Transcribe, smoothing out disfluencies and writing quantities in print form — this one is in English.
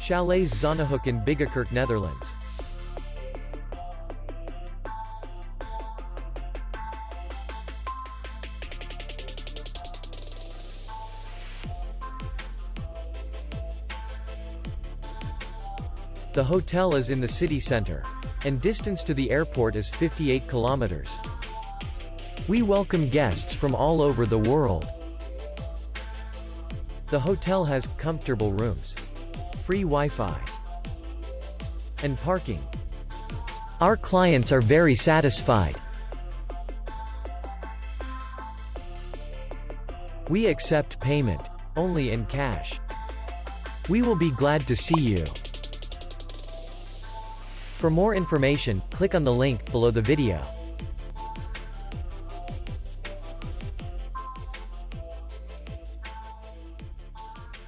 Chalets Zonnehoek in Biggekerke, Netherlands. The hotel is in the city center, and distance to the airport is 58 kilometers. We welcome guests from all over the world. The hotel has comfortable rooms, free Wi-Fi, and parking. Our clients are very satisfied. We accept payment only in cash. We will be glad to see you. For more information, click on the link below the video.